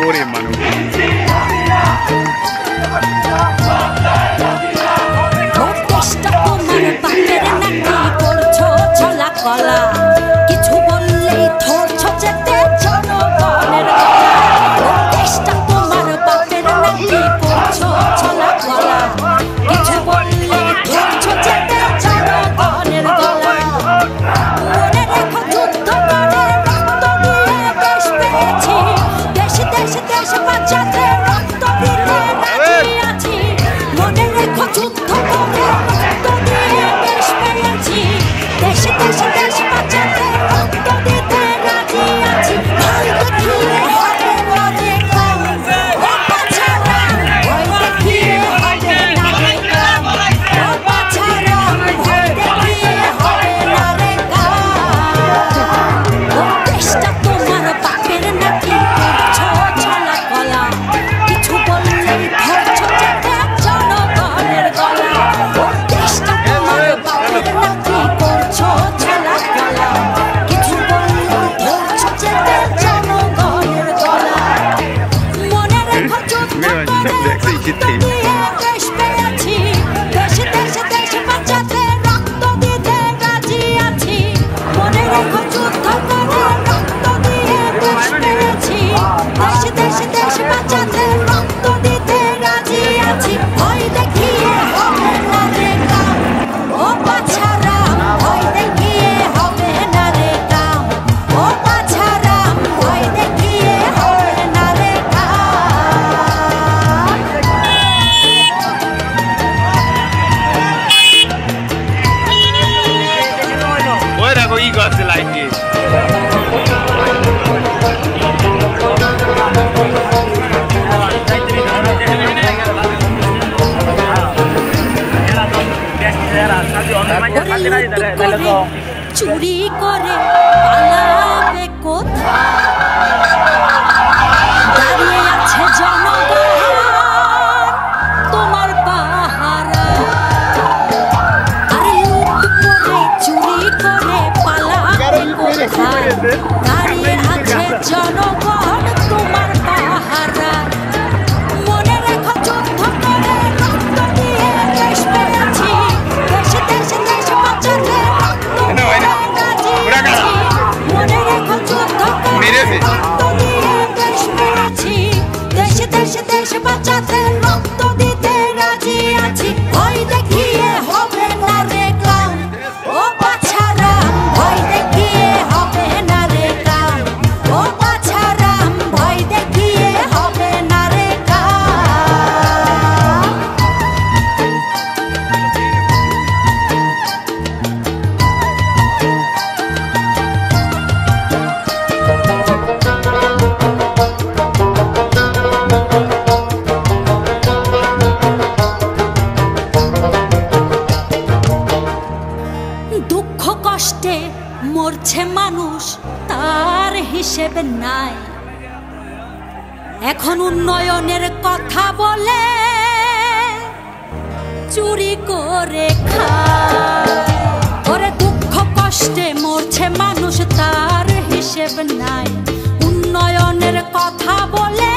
ওরে মানুষ কলা কিছু বললেই ধরছো যেতে জনগণের দেশটা তোমার বাপের নাকি করছো ছলা কলা কিছু বললেই ধরছো যেতে জনগণের গলা মনে রেখো যুদ্ধ করে রক্ত দিয়ে দেশ পেয়েছি দেশ দেশ দেশ বাঁচাতে রক্ত দিতে রাজি আছি মনে রেখো যুদ্ধ করে রক্ত দিয়ে দেশ পেয়েছি দেশ দেশ দেশ বাঁচাতে রক্ত দিতে রাজি আছি ভয় দেখিয়ে হবে না রে কাম ও বাছারা ভয় দেখিয়ে হবে না রে কাম ও বাছারা ভয় দেখিয়ে হবে না রে কাম ও দেশটা তোমার বাপের নাকি করছো ছলা কলা কিছু বললেই ধরছো যেতে জনগণের গলা ও দেশটা তোমার বাপের নাকি করছো ছলা কলা কিছু বললেই ধরছো যেতে জনগণের গলা মনে রেখো যুদ্ধ করে রক্ত দিয়ে দেশ পেয়েছি দেশ দেশ দেশ বাঁচাতে রক্ত দিতে রাজি আছি মনে রেখো যুদ্ধ করে রক্ত দিয়ে দেশ পেয়েছি দেশ দেশ দেশ বাঁচাতে রক্ত দিতে রাজি আছি ভয় দেখিয়ে হবে না রে কাম ও বাছারা ভয় দেখিয়ে হবে না রে কাম ও বাছারা ভয় দেখিয়ে হবে না রে কাম ওই দেখো ই গাছে লাইট দিয়ে চুরি করে পালাবে কোথায় দাঁড়িয়ে আছে জনগণ তোমার পাহারা আরে লুট করে চুরি করে পালাবে কোথায় দাঁড়িয়ে আছে জনগণ তোমার পাহারা মনে রেখো যুদ্ধ করে রক্ত দিয়ে দেশ পেয়েছি দেশ দেশ দেশ বাঁচাতে রক্ত দিতে রাজি আছি মনে রেখো যুদ্ধ করে রক্ত দিয়ে দেশ পেয়েছি দেশ দেশ দেশ বাঁচাতে রক্ত দিতে রাজি আছি ভয় দেখিয়ে হবে না রে কাম ও বাছারা ভয় দেখিয়ে হবে না রে কাম ও বাছারা ভয় দেখিয়ে হবে না রে কাম দুঃখ কষ্টে মরছে মানুষ তার হিসেবে নাই এখন উন্নয়নের কথা বলে চুরি করে খায় ওরে দুঃখ কষ্টে মরছে মানুষ তার হিসেব নাই উন্নয়নের কথা বলে